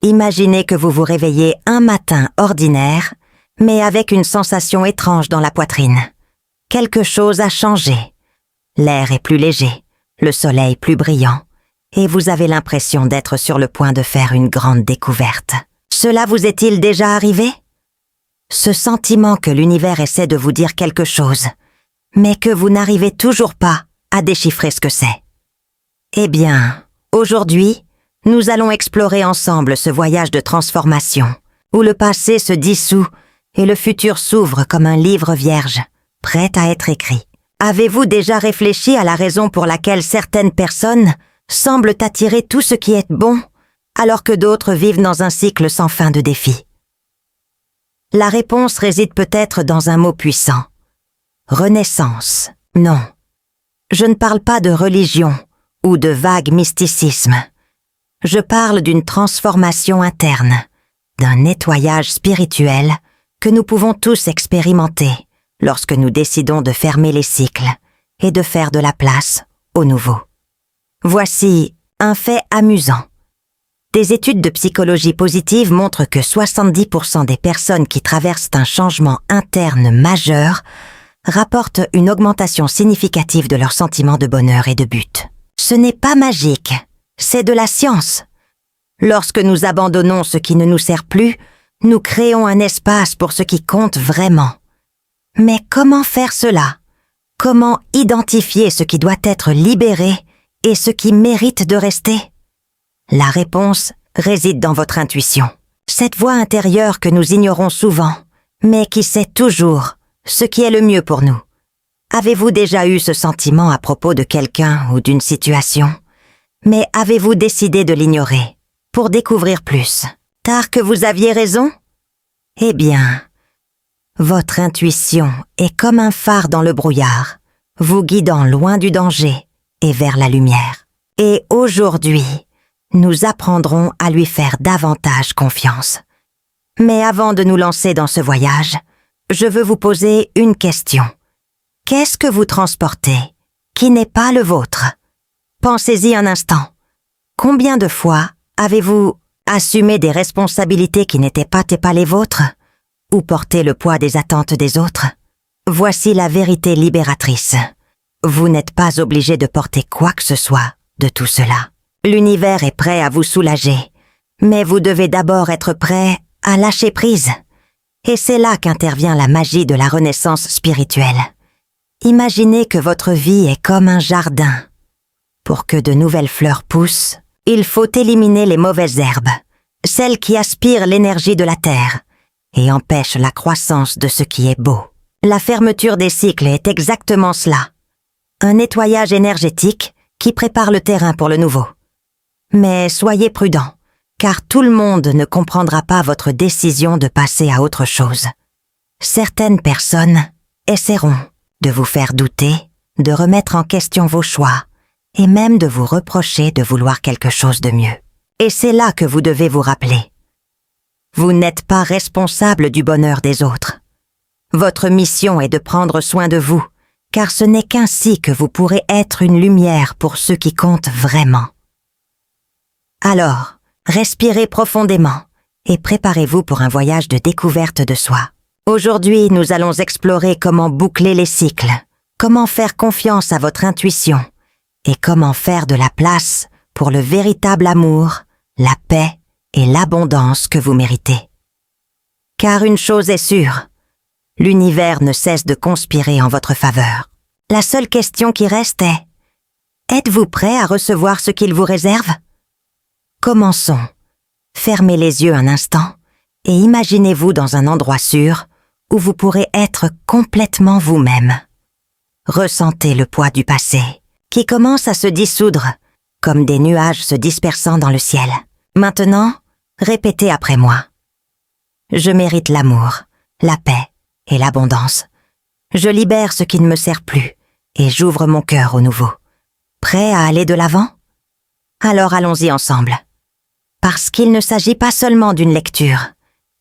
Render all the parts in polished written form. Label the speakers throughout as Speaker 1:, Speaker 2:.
Speaker 1: Imaginez que vous vous réveillez un matin ordinaire, mais avec une sensation étrange dans la poitrine. Quelque chose a changé. L'air est plus léger, le soleil plus brillant, et vous avez l'impression d'être sur le point de faire une grande découverte. Cela vous est-il déjà arrivé? Ce sentiment que l'univers essaie de vous dire quelque chose, mais que vous n'arrivez toujours pas à déchiffrer ce que c'est. Eh bien, aujourd'hui, nous allons explorer ensemble ce voyage de transformation, où le passé se dissout et le futur s'ouvre comme un livre vierge, prêt à être écrit. Avez-vous déjà réfléchi à la raison pour laquelle certaines personnes semblent attirer tout ce qui est bon, alors que d'autres vivent dans un cycle sans fin de défis? La réponse réside peut-être dans un mot puissant. Renaissance. Non. Je ne parle pas de religion ou de vague mysticisme. Je parle d'une transformation interne, d'un nettoyage spirituel que nous pouvons tous expérimenter lorsque nous décidons de fermer les cycles et de faire de la place au nouveau. Voici un fait amusant. Des études de psychologie positive montrent que 70% des personnes qui traversent un changement interne majeur rapportent une augmentation significative de leur sentiment de bonheur et de but. Ce n'est pas magique, c'est de la science. Lorsque nous abandonnons ce qui ne nous sert plus, nous créons un espace pour ce qui compte vraiment. Mais comment faire cela? Comment identifier ce qui doit être libéré et ce qui mérite de rester? La réponse réside dans votre intuition. Cette voix intérieure que nous ignorons souvent, mais qui sait toujours ce qui est le mieux pour nous. Avez-vous déjà eu ce sentiment à propos de quelqu'un ou d'une situation? Mais avez-vous décidé de l'ignorer pour découvrir plus, tard que vous aviez raison? Eh bien, votre intuition est comme un phare dans le brouillard, vous guidant loin du danger et vers la lumière. Et aujourd'hui, nous apprendrons à lui faire davantage confiance. Mais avant de nous lancer dans ce voyage, je veux vous poser une question. Qu'est-ce que vous transportez, qui n'est pas le vôtre? Pensez-y un instant. Combien de fois avez-vous assumé des responsabilités qui n'étaient pas les vôtres, ou porté le poids des attentes des autres? Voici la vérité libératrice. Vous n'êtes pas obligé de porter quoi que ce soit de tout cela. L'univers est prêt à vous soulager, mais vous devez d'abord être prêt à lâcher prise. Et c'est là qu'intervient la magie de la renaissance spirituelle. Imaginez que votre vie est comme un jardin. Pour que de nouvelles fleurs poussent, il faut éliminer les mauvaises herbes, celles qui aspirent l'énergie de la terre et empêchent la croissance de ce qui est beau. La fermeture des cycles est exactement cela. Un nettoyage énergétique qui prépare le terrain pour le nouveau. Mais soyez prudents, car tout le monde ne comprendra pas votre décision de passer à autre chose. Certaines personnes essaieront de vous faire douter, de remettre en question vos choix, et même de vous reprocher de vouloir quelque chose de mieux. Et c'est là que vous devez vous rappeler. Vous n'êtes pas responsable du bonheur des autres. Votre mission est de prendre soin de vous, car ce n'est qu'ainsi que vous pourrez être une lumière pour ceux qui comptent vraiment. Alors, respirez profondément et préparez-vous pour un voyage de découverte de soi. Aujourd'hui, nous allons explorer comment boucler les cycles, comment faire confiance à votre intuition et comment faire de la place pour le véritable amour, la paix et l'abondance que vous méritez. Car une chose est sûre, l'univers ne cesse de conspirer en votre faveur. La seule question qui reste est: êtes-vous prêt à recevoir ce qu'il vous réserve? Commençons. Fermez les yeux un instant et imaginez-vous dans un endroit sûr où vous pourrez être complètement vous-même. Ressentez le poids du passé qui commence à se dissoudre comme des nuages se dispersant dans le ciel. Maintenant, répétez après moi. Je mérite l'amour, la paix et l'abondance. Je libère ce qui ne me sert plus et j'ouvre mon cœur au nouveau. Prêt à aller de l'avant? Alors allons-y ensemble. Parce qu'il ne s'agit pas seulement d'une lecture,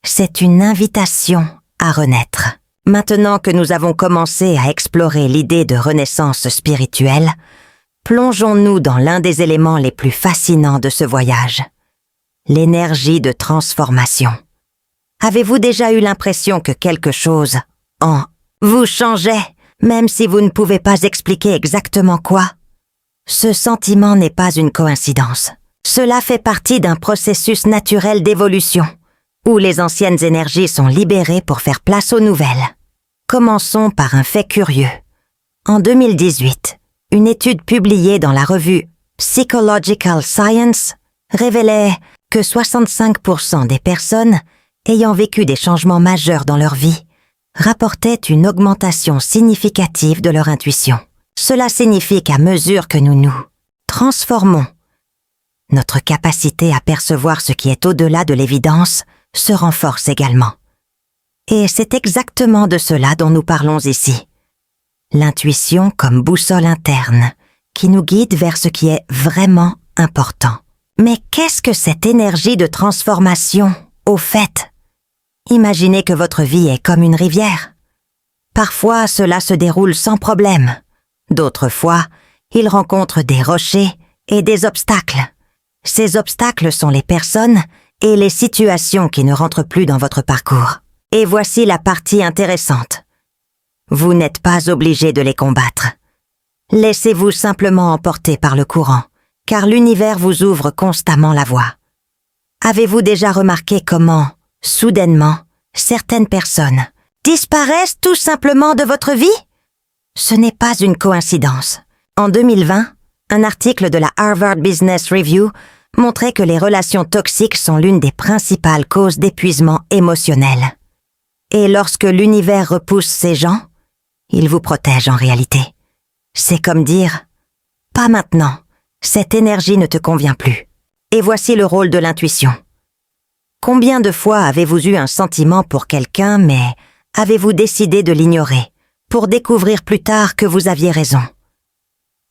Speaker 1: c'est une invitation à renaître. Maintenant que nous avons commencé à explorer l'idée de renaissance spirituelle, plongeons-nous dans l'un des éléments les plus fascinants de ce voyage, l'énergie de transformation. Avez-vous déjà eu l'impression que quelque chose en vous changeait, même si vous ne pouvez pas expliquer exactement quoi? Ce sentiment n'est pas une coïncidence. Cela fait partie d'un processus naturel d'évolution, où les anciennes énergies sont libérées pour faire place aux nouvelles. Commençons par un fait curieux. En 2018, une étude publiée dans la revue Psychological Science révélait que 65% des personnes ayant vécu des changements majeurs dans leur vie rapportaient une augmentation significative de leur intuition. Cela signifie qu'à mesure que nous nous transformons, notre capacité à percevoir ce qui est au-delà de l'évidence se renforce également. Et c'est exactement de cela dont nous parlons ici. L'intuition comme boussole interne qui nous guide vers ce qui est vraiment important. Mais qu'est-ce que cette énergie de transformation, au fait? Imaginez que votre vie est comme une rivière. Parfois, cela se déroule sans problème. D'autres fois, il rencontre des rochers et des obstacles. Ces obstacles sont les personnes et les situations qui ne rentrent plus dans votre parcours. Et voici la partie intéressante. Vous n'êtes pas obligé de les combattre. Laissez-vous simplement emporter par le courant, car l'univers vous ouvre constamment la voie. Avez-vous déjà remarqué comment, soudainement, certaines personnes disparaissent tout simplement de votre vie? Ce n'est pas une coïncidence. En 2020, un article de la Harvard Business Review montrait que les relations toxiques sont l'une des principales causes d'épuisement émotionnel. Et lorsque l'univers repousse ces gens, il vous protège en réalité. C'est comme dire « Pas maintenant, cette énergie ne te convient plus ». Et voici le rôle de l'intuition. Combien de fois avez-vous eu un sentiment pour quelqu'un, mais avez-vous décidé de l'ignorer, pour découvrir plus tard que vous aviez raison?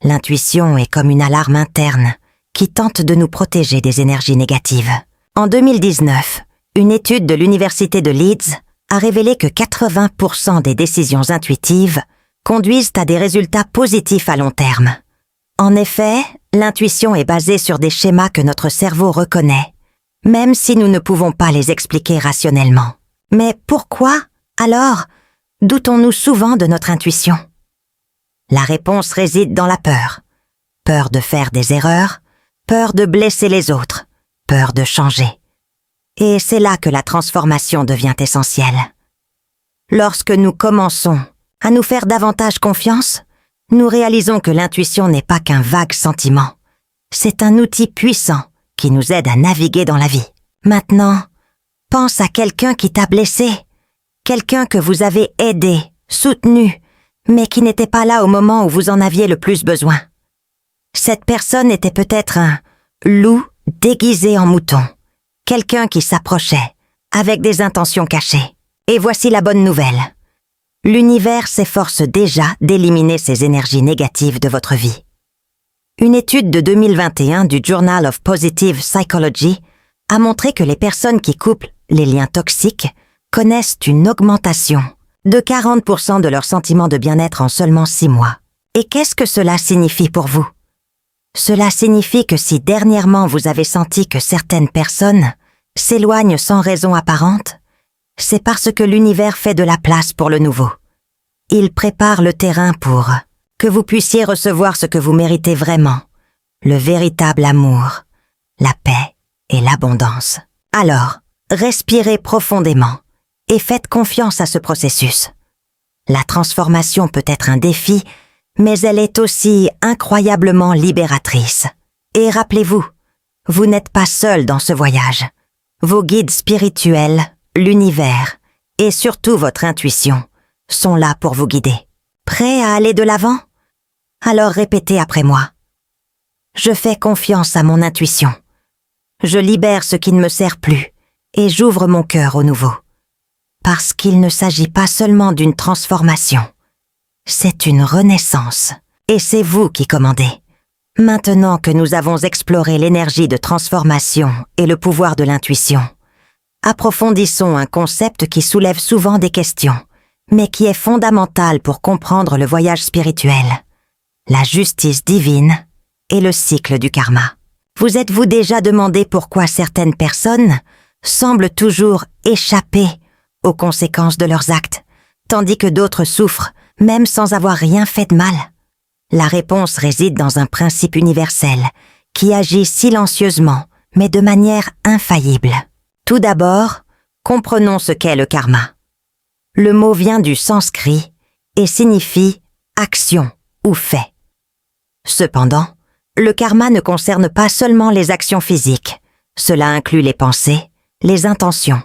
Speaker 1: L'intuition est comme une alarme interne qui tente de nous protéger des énergies négatives. En 2019, une étude de l'université de Leeds a révélé que 80% des décisions intuitives conduisent à des résultats positifs à long terme. En effet, l'intuition est basée sur des schémas que notre cerveau reconnaît, même si nous ne pouvons pas les expliquer rationnellement. Mais pourquoi, alors, doutons-nous souvent de notre intuition? La réponse réside dans la peur. Peur de faire des erreurs, peur de blesser les autres, peur de changer. Et c'est là que la transformation devient essentielle. Lorsque nous commençons à nous faire davantage confiance, nous réalisons que l'intuition n'est pas qu'un vague sentiment. C'est un outil puissant qui nous aide à naviguer dans la vie. Maintenant, pense à quelqu'un qui t'a blessé, quelqu'un que vous avez aidé, soutenu, mais qui n'était pas là au moment où vous en aviez le plus besoin. Cette personne était peut-être un loup déguisé en mouton, quelqu'un qui s'approchait, avec des intentions cachées. Et voici la bonne nouvelle. L'univers s'efforce déjà d'éliminer ces énergies négatives de votre vie. Une étude de 2021 du Journal of Positive Psychology a montré que les personnes qui couplent les liens toxiques connaissent une augmentation de 40% de leur sentiment de bien-être en seulement 6 mois. Et qu'est-ce que cela signifie pour vous? Cela signifie que si dernièrement vous avez senti que certaines personnes s'éloignent sans raison apparente, c'est parce que l'univers fait de la place pour le nouveau. Il prépare le terrain pour que vous puissiez recevoir ce que vous méritez vraiment, le véritable amour, la paix et l'abondance. Alors, respirez profondément et faites confiance à ce processus. La transformation peut être un défi, mais elle est aussi incroyablement libératrice. Et rappelez-vous, vous n'êtes pas seul dans ce voyage. Vos guides spirituels, l'univers et surtout votre intuition sont là pour vous guider. Prêt à aller de l'avant? Alors répétez après moi. Je fais confiance à mon intuition. Je libère ce qui ne me sert plus et j'ouvre mon cœur au nouveau. Parce qu'il ne s'agit pas seulement d'une transformation. C'est une renaissance. Et c'est vous qui commandez. Maintenant que nous avons exploré l'énergie de transformation et le pouvoir de l'intuition, approfondissons un concept qui soulève souvent des questions, mais qui est fondamental pour comprendre le voyage spirituel, la justice divine et le cycle du karma. Vous êtes-vous déjà demandé pourquoi certaines personnes semblent toujours échapper aux conséquences de leurs actes, tandis que d'autres souffrent, même sans avoir rien fait de mal? La réponse réside dans un principe universel qui agit silencieusement, mais de manière infaillible. Tout d'abord, comprenons ce qu'est le karma. Le mot vient du sanskrit et signifie action ou fait. Cependant, le karma ne concerne pas seulement les actions physiques, cela inclut les pensées, les intentions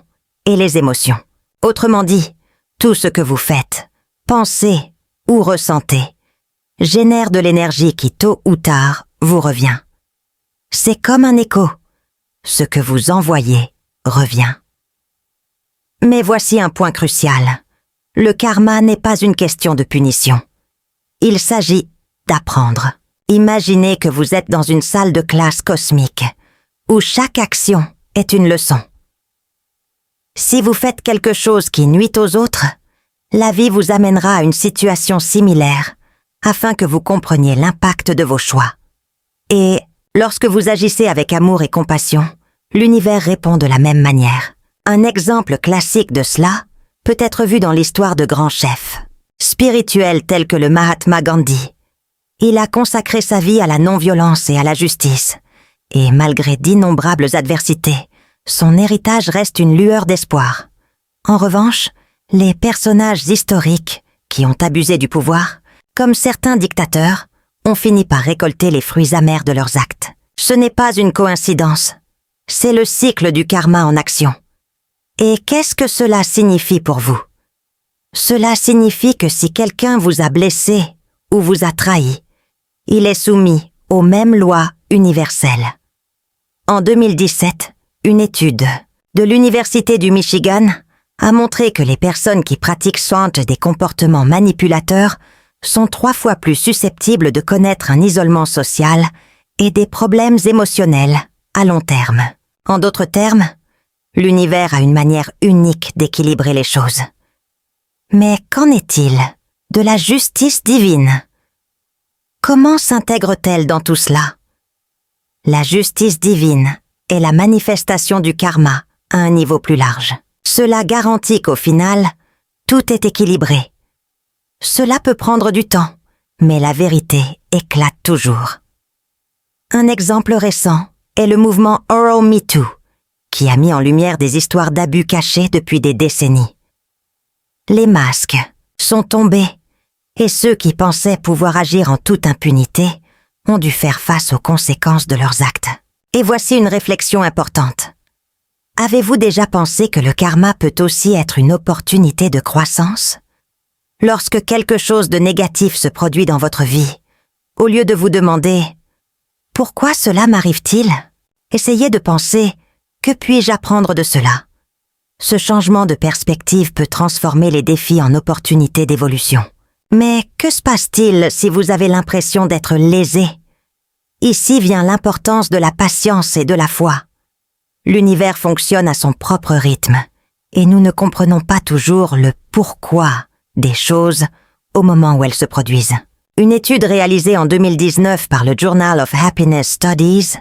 Speaker 1: et les émotions. Autrement dit, tout ce que vous faites, pensez ou ressentez génère de l'énergie qui tôt ou tard vous revient. C'est comme un écho. Ce que vous envoyez revient. Mais voici un point crucial. Le karma n'est pas une question de punition. Il s'agit d'apprendre. Imaginez que vous êtes dans une salle de classe cosmique, où chaque action est une leçon. Si vous faites quelque chose qui nuit aux autres, la vie vous amènera à une situation similaire, afin que vous compreniez l'impact de vos choix. Et lorsque vous agissez avec amour et compassion, l'univers répond de la même manière. Un exemple classique de cela peut être vu dans l'histoire de grands chefs, spirituels tels que le Mahatma Gandhi. Il a consacré sa vie à la non-violence et à la justice, et malgré d'innombrables adversités, son héritage reste une lueur d'espoir. En revanche, les personnages historiques qui ont abusé du pouvoir, comme certains dictateurs, ont fini par récolter les fruits amers de leurs actes. Ce n'est pas une coïncidence, c'est le cycle du karma en action. Et qu'est-ce que cela signifie pour vous? Cela signifie que si quelqu'un vous a blessé ou vous a trahi, il est soumis aux mêmes lois universelles. En 2017, une étude de l'Université du Michigan a montré que les personnes qui pratiquent souvent des comportements manipulateurs sont 3 fois plus susceptibles de connaître un isolement social et des problèmes émotionnels à long terme. En d'autres termes, l'univers a une manière unique d'équilibrer les choses. Mais qu'en est-il de la justice divine? Comment s'intègre-t-elle dans tout cela? La justice divine est la manifestation du karma à un niveau plus large. Cela garantit qu'au final, tout est équilibré. Cela peut prendre du temps, mais la vérité éclate toujours. Un exemple récent est le mouvement Oral Me Too, qui a mis en lumière des histoires d'abus cachés depuis des décennies. Les masques sont tombés, et ceux qui pensaient pouvoir agir en toute impunité ont dû faire face aux conséquences de leurs actes. Et voici une réflexion importante. Avez-vous déjà pensé que le karma peut aussi être une opportunité de croissance? Lorsque quelque chose de négatif se produit dans votre vie, au lieu de vous demander « Pourquoi cela m'arrive-t-il ?», essayez de penser « Que puis-je apprendre de cela ?» Ce changement de perspective peut transformer les défis en opportunités d'évolution. Mais que se passe-t-il si vous avez l'impression d'être lésé? Ici vient l'importance de la patience et de la foi. L'univers fonctionne à son propre rythme, et nous ne comprenons pas toujours le pourquoi des choses au moment où elles se produisent. Une étude réalisée en 2019 par le Journal of Happiness Studies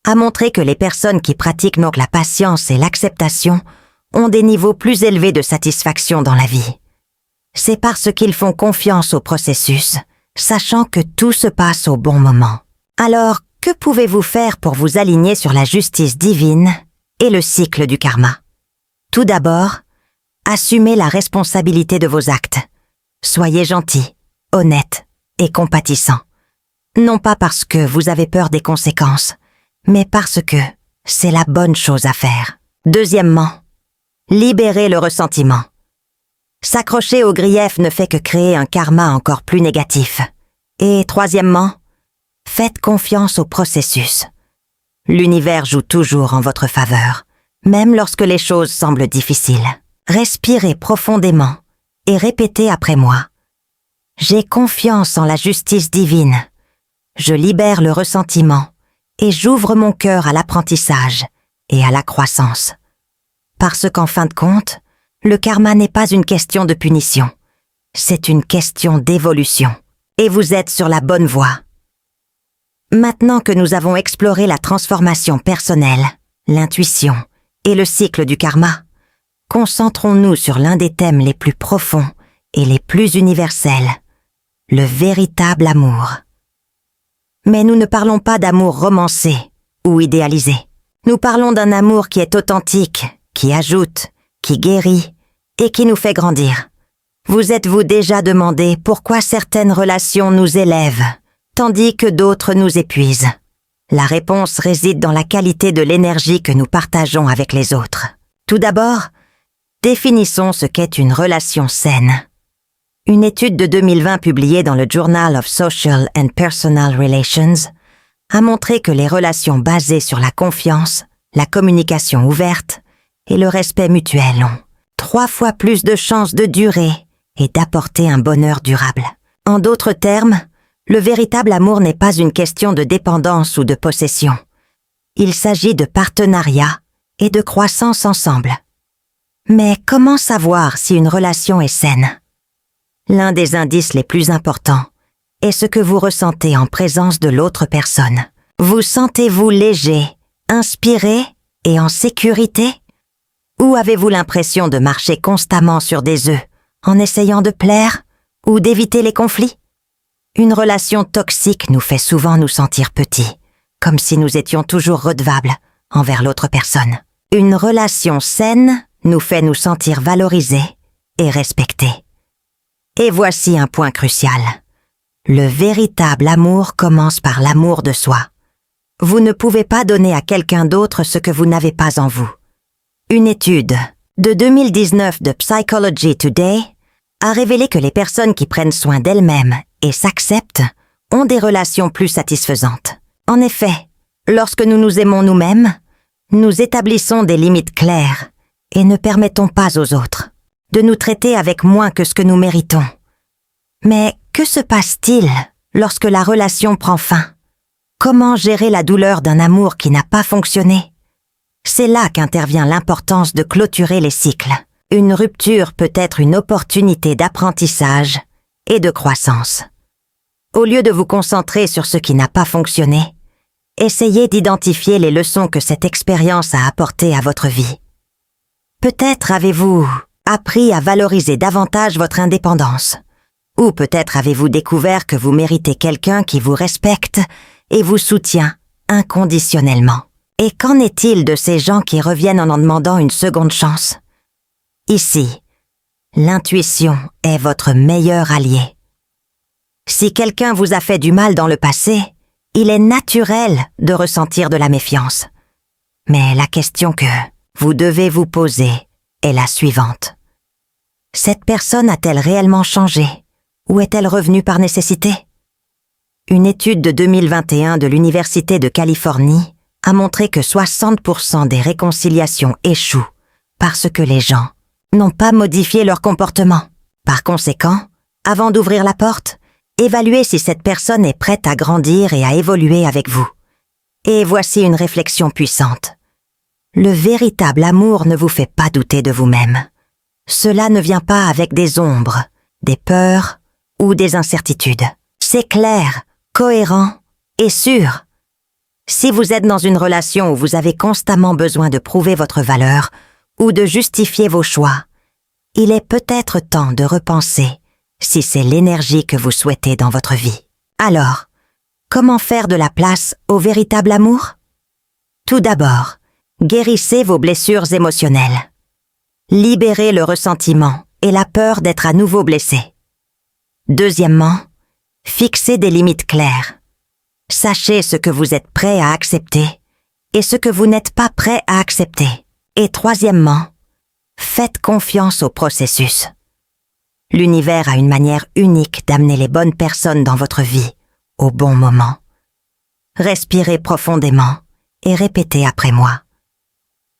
Speaker 1: a montré que les personnes qui pratiquent donc la patience et l'acceptation ont des niveaux plus élevés de satisfaction dans la vie. C'est parce qu'ils font confiance au processus, sachant que tout se passe au bon moment. Alors, que pouvez-vous faire pour vous aligner sur la justice divine et le cycle du karma? Tout d'abord, assumez la responsabilité de vos actes. Soyez gentil, honnête et compatissant. Non pas parce que vous avez peur des conséquences, mais parce que c'est la bonne chose à faire. Deuxièmement, libérez le ressentiment. S'accrocher au grief ne fait que créer un karma encore plus négatif. Et troisièmement, faites confiance au processus. L'univers joue toujours en votre faveur, même lorsque les choses semblent difficiles. Respirez profondément et répétez après moi. J'ai confiance en la justice divine. Je libère le ressentiment et j'ouvre mon cœur à l'apprentissage et à la croissance. Parce qu'en fin de compte, le karma n'est pas une question de punition, c'est une question d'évolution. Et vous êtes sur la bonne voie. Maintenant que nous avons exploré la transformation personnelle, l'intuition et le cycle du karma, concentrons-nous sur l'un des thèmes les plus profonds et les plus universels, le véritable amour. Mais nous ne parlons pas d'amour romancé ou idéalisé. Nous parlons d'un amour qui est authentique, qui ajoute, qui guérit et qui nous fait grandir. Vous êtes-vous déjà demandé pourquoi certaines relations nous élèvent, tandis que d'autres nous épuisent? La réponse réside dans la qualité de l'énergie que nous partageons avec les autres. Tout d'abord, définissons ce qu'est une relation saine. Une étude de 2020 publiée dans le Journal of Social and Personal Relations a montré que les relations basées sur la confiance, la communication ouverte et le respect mutuel ont 3 fois plus de chances de durer et d'apporter un bonheur durable. En d'autres termes, le véritable amour n'est pas une question de dépendance ou de possession. Il s'agit de partenariat et de croissance ensemble. Mais comment savoir si une relation est saine? L'un des indices les plus importants est ce que vous ressentez en présence de l'autre personne. Vous sentez-vous léger, inspiré et en sécurité? Ou avez-vous l'impression de marcher constamment sur des œufs, en essayant de plaire ou d'éviter les conflits? Une relation toxique nous fait souvent nous sentir petits, comme si nous étions toujours redevables envers l'autre personne. Une relation saine nous fait nous sentir valorisés et respectés. Et voici un point crucial. Le véritable amour commence par l'amour de soi. Vous ne pouvez pas donner à quelqu'un d'autre ce que vous n'avez pas en vous. Une étude de 2019 de Psychology Today a révélé que les personnes qui prennent soin d'elles-mêmes et s'acceptent ont des relations plus satisfaisantes. En effet, lorsque nous nous aimons nous-mêmes, nous établissons des limites claires et ne permettons pas aux autres de nous traiter avec moins que ce que nous méritons. Mais que se passe-t-il lorsque la relation prend fin? Comment gérer la douleur d'un amour qui n'a pas fonctionné? C'est là qu'intervient l'importance de clôturer les cycles. Une rupture peut être une opportunité d'apprentissage et de croissance. Au lieu de vous concentrer sur ce qui n'a pas fonctionné, essayez d'identifier les leçons que cette expérience a apportées à votre vie. Peut-être avez-vous appris à valoriser davantage votre indépendance, ou peut-être avez-vous découvert que vous méritez quelqu'un qui vous respecte et vous soutient inconditionnellement. Et qu'en est-il de ces gens qui reviennent en demandant une seconde chance? Ici, l'intuition est votre meilleur allié. Si quelqu'un vous a fait du mal dans le passé, il est naturel de ressentir de la méfiance. Mais la question que vous devez vous poser est la suivante. Cette personne a-t-elle réellement changé ou est-elle revenue par nécessité? Une étude de 2021 de l'Université de Californie a montré que 60% des réconciliations échouent parce que les gens n'ont pas modifié leur comportement. Par conséquent, avant d'ouvrir la porte, évaluez si cette personne est prête à grandir et à évoluer avec vous. Et voici une réflexion puissante. Le véritable amour ne vous fait pas douter de vous-même. Cela ne vient pas avec des ombres, des peurs ou des incertitudes. C'est clair, cohérent et sûr. Si vous êtes dans une relation où vous avez constamment besoin de prouver votre valeur ou de justifier vos choix, il est peut-être temps de repenser si c'est l'énergie que vous souhaitez dans votre vie. Alors, comment faire de la place au véritable amour? Tout d'abord, guérissez vos blessures émotionnelles. Libérez le ressentiment et la peur d'être à nouveau blessé. Deuxièmement, fixez des limites claires. Sachez ce que vous êtes prêt à accepter et ce que vous n'êtes pas prêt à accepter. Et troisièmement, faites confiance au processus. L'univers a une manière unique d'amener les bonnes personnes dans votre vie au bon moment. Respirez profondément et répétez après moi.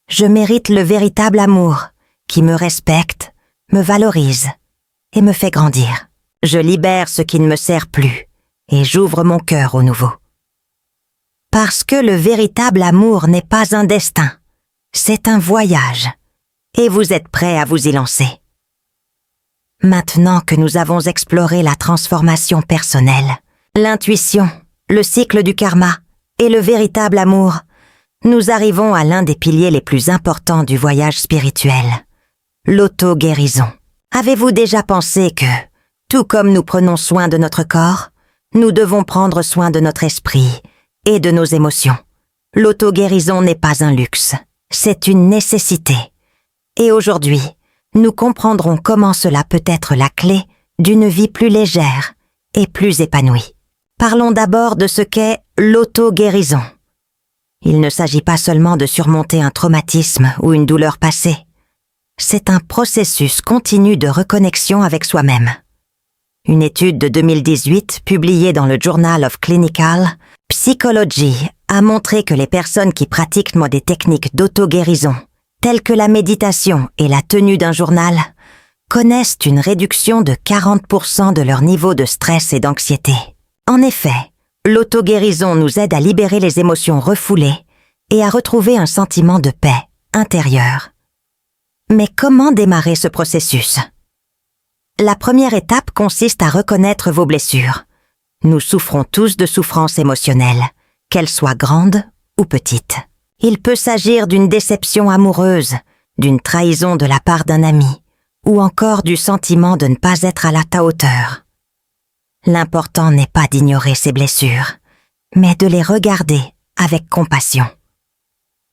Speaker 1: Je mérite le véritable amour qui me respecte, me valorise et me fait grandir. Je libère ce qui ne me sert plus et j'ouvre mon cœur au nouveau. Parce que le véritable amour n'est pas un destin, c'est un voyage et vous êtes prêt à vous y lancer. Maintenant que nous avons exploré la transformation personnelle, l'intuition le cycle du karma et le véritable amour, nous arrivons à l'un des piliers les plus importants du voyage spirituel, l'auto-guérison. Avez-vous déjà pensé que, tout comme nous prenons soin de notre corps, nous devons prendre soin de notre esprit et de nos émotions? L'auto-guérison n'est pas un luxe, c'est une nécessité. Et aujourd'hui, nous comprendrons comment cela peut être la clé d'une vie plus légère et plus épanouie. Parlons d'abord de ce qu'est l'auto-guérison. Il ne s'agit pas seulement de surmonter un traumatisme ou une douleur passée. C'est un processus continu de reconnexion avec soi-même. Une étude de 2018 publiée dans le Journal of Clinical Psychology a montré que les personnes qui pratiquent des techniques d'auto-guérison, telles que la méditation et la tenue d'un journal, connaissent une réduction de 40% de leur niveau de stress et d'anxiété. En effet, l'auto-guérison nous aide à libérer les émotions refoulées et à retrouver un sentiment de paix intérieure. Mais comment démarrer ce processus? La première étape consiste à reconnaître vos blessures. Nous souffrons tous de souffrances émotionnelles, qu'elles soient grandes ou petites. Il peut s'agir d'une déception amoureuse, d'une trahison de la part d'un ami, ou encore du sentiment de ne pas être à la hauteur. L'important n'est pas d'ignorer ces blessures, mais de les regarder avec compassion.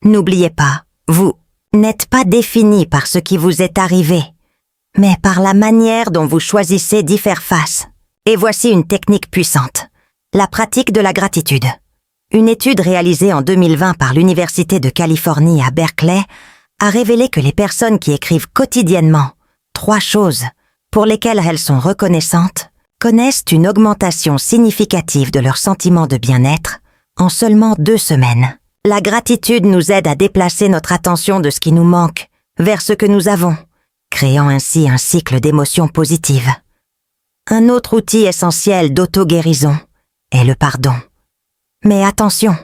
Speaker 1: N'oubliez pas, vous n'êtes pas défini par ce qui vous est arrivé, mais par la manière dont vous choisissez d'y faire face. Et voici une technique puissante, la pratique de la gratitude. Une étude réalisée en 2020 par l'Université de Californie à Berkeley a révélé que les personnes qui écrivent quotidiennement 3 choses pour lesquelles elles sont reconnaissantes connaissent une augmentation significative de leur sentiment de bien-être en seulement 2 semaines. La gratitude nous aide à déplacer notre attention de ce qui nous manque vers ce que nous avons, créant ainsi un cycle d'émotions positives. Un autre outil essentiel d'auto-guérison est le pardon. Mais attention,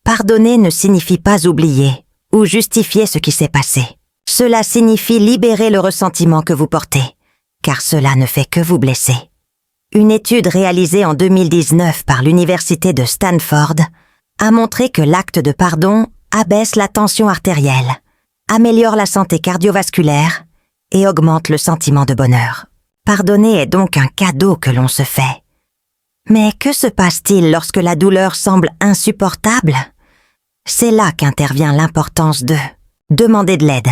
Speaker 1: pardonner ne signifie pas oublier ou justifier ce qui s'est passé. Cela signifie libérer le ressentiment que vous portez, car cela ne fait que vous blesser. Une étude réalisée en 2019 par l'Université de Stanford a montré que l'acte de pardon abaisse la tension artérielle, améliore la santé cardiovasculaire et augmente le sentiment de bonheur. Pardonner est donc un cadeau que l'on se fait. Mais que se passe-t-il lorsque la douleur semble insupportable? C'est là qu'intervient l'importance de demander de l'aide.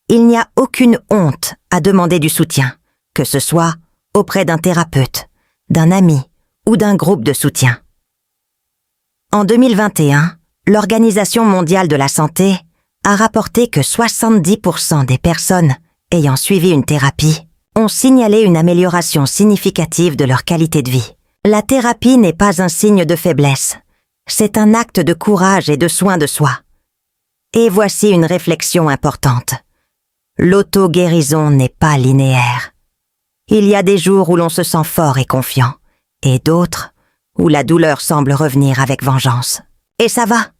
Speaker 1: Il n'y a aucune honte à demander du soutien, que ce soit auprès d'un thérapeute, d'un ami ou d'un groupe de soutien. En 2021, l'Organisation mondiale de la santé a rapporté que 70% des personnes ayant suivi une thérapie ont signalé une amélioration significative de leur qualité de vie. La thérapie n'est pas un signe de faiblesse, c'est un acte de courage et de soin de soi. Et voici une réflexion importante. L'auto-guérison n'est pas linéaire. Il y a des jours où l'on se sent fort et confiant, et d'autres où la douleur semble revenir avec vengeance. Et ça va.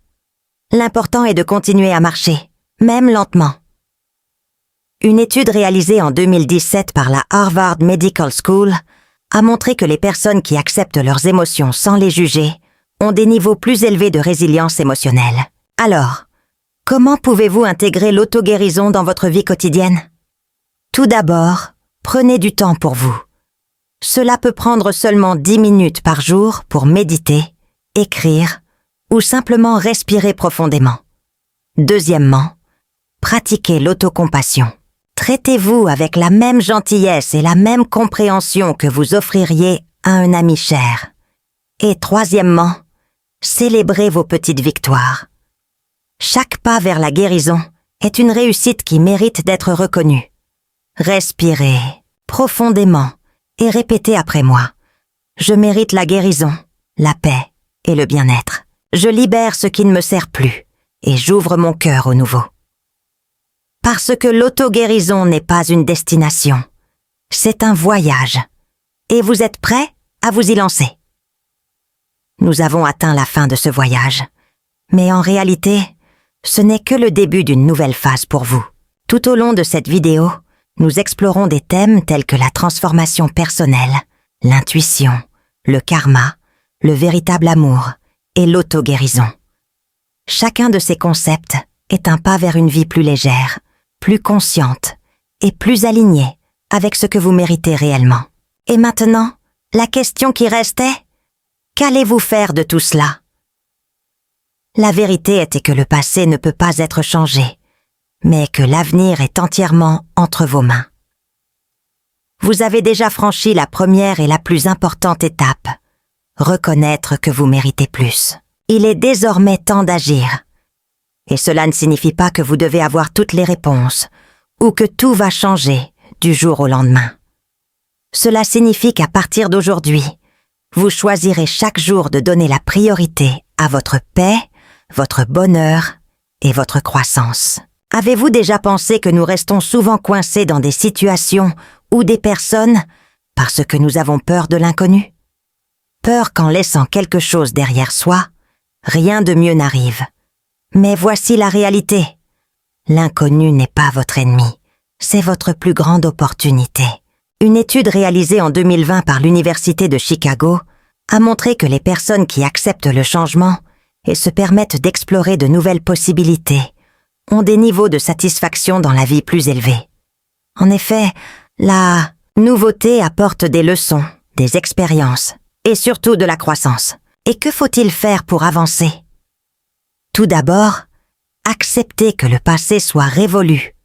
Speaker 1: L'important est de continuer à marcher, même lentement. Une étude réalisée en 2017 par la Harvard Medical School a montré que les personnes qui acceptent leurs émotions sans les juger ont des niveaux plus élevés de résilience émotionnelle. Alors, comment pouvez-vous intégrer l'auto-guérison dans votre vie quotidienne? Tout d'abord, prenez du temps pour vous. Cela peut prendre seulement 10 minutes par jour pour méditer, écrire ou simplement respirer profondément. Deuxièmement, pratiquez l'autocompassion. Traitez-vous avec la même gentillesse et la même compréhension que vous offririez à un ami cher. Et troisièmement, célébrez vos petites victoires. Chaque pas vers la guérison est une réussite qui mérite d'être reconnue. Respirez profondément et répétez après moi. Je mérite la guérison, la paix et le bien-être. Je libère ce qui ne me sert plus et j'ouvre mon cœur au nouveau. Parce que l'auto-guérison n'est pas une destination, c'est un voyage. Et vous êtes prêts à vous y lancer? Nous avons atteint la fin de ce voyage, mais en réalité, ce n'est que le début d'une nouvelle phase pour vous. Tout au long de cette vidéo, nous explorons des thèmes tels que la transformation personnelle, l'intuition, le karma, le véritable amour et l'auto-guérison. Chacun de ces concepts est un pas vers une vie plus légère, plus consciente et plus alignée avec ce que vous méritez réellement. Et maintenant, la question qui restait, qu'allez-vous faire de tout cela? La vérité était que le passé ne peut pas être changé, mais que l'avenir est entièrement entre vos mains. Vous avez déjà franchi la première et la plus importante étape, reconnaître que vous méritez plus. Il est désormais temps d'agir. Et cela ne signifie pas que vous devez avoir toutes les réponses ou que tout va changer du jour au lendemain. Cela signifie qu'à partir d'aujourd'hui, vous choisirez chaque jour de donner la priorité à votre paix, votre bonheur et votre croissance. Avez-vous déjà pensé que nous restons souvent coincés dans des situations ou des personnes parce que nous avons peur de l'inconnu? Peur qu'en laissant quelque chose derrière soi, rien de mieux n'arrive. Mais voici la réalité. L'inconnu n'est pas votre ennemi, c'est votre plus grande opportunité. Une étude réalisée en 2020 par l'Université de Chicago a montré que les personnes qui acceptent le changement et se permettent d'explorer de nouvelles possibilités ont des niveaux de satisfaction dans la vie plus élevés. En effet, la nouveauté apporte des leçons, des expériences et surtout de la croissance. Et que faut-il faire pour avancer? Tout d'abord, acceptez que le passé soit révolu.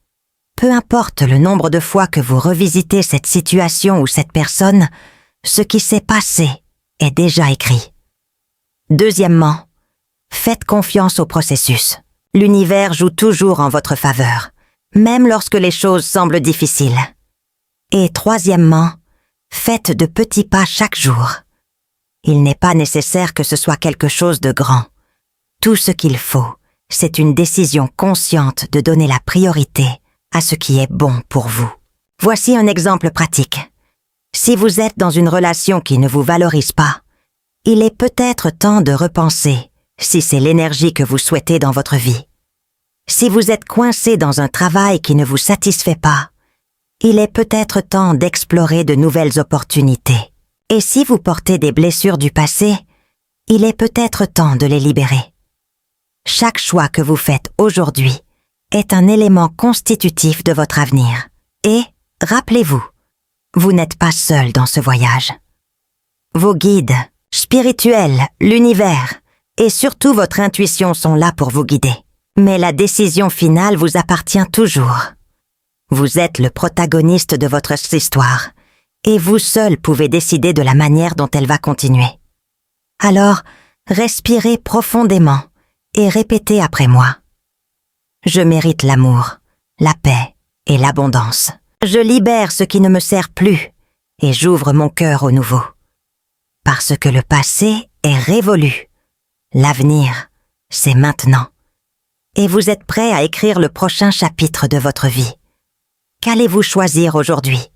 Speaker 1: Peu importe le nombre de fois que vous revisitez cette situation ou cette personne, ce qui s'est passé est déjà écrit. Deuxièmement, faites confiance au processus. L'univers joue toujours en votre faveur, même lorsque les choses semblent difficiles. Et troisièmement, faites de petits pas chaque jour. Il n'est pas nécessaire que ce soit quelque chose de grand. Tout ce qu'il faut, c'est une décision consciente de donner la priorité à ce qui est bon pour vous. Voici un exemple pratique. Si vous êtes dans une relation qui ne vous valorise pas, il est peut-être temps de repenser si c'est l'énergie que vous souhaitez dans votre vie. Si vous êtes coincé dans un travail qui ne vous satisfait pas, il est peut-être temps d'explorer de nouvelles opportunités. Et si vous portez des blessures du passé, il est peut-être temps de les libérer. Chaque choix que vous faites aujourd'hui est un élément constitutif de votre avenir. Et, rappelez-vous, vous n'êtes pas seul dans ce voyage. Vos guides, spirituels, l'univers et surtout votre intuition sont là pour vous guider. Mais la décision finale vous appartient toujours. Vous êtes le protagoniste de votre histoire. Et vous seul pouvez décider de la manière dont elle va continuer. Alors, respirez profondément et répétez après moi. Je mérite l'amour, la paix et l'abondance. Je libère ce qui ne me sert plus et j'ouvre mon cœur au nouveau. Parce que le passé est révolu. L'avenir, c'est maintenant. Et vous êtes prêt à écrire le prochain chapitre de votre vie. Qu'allez-vous choisir aujourd'hui ?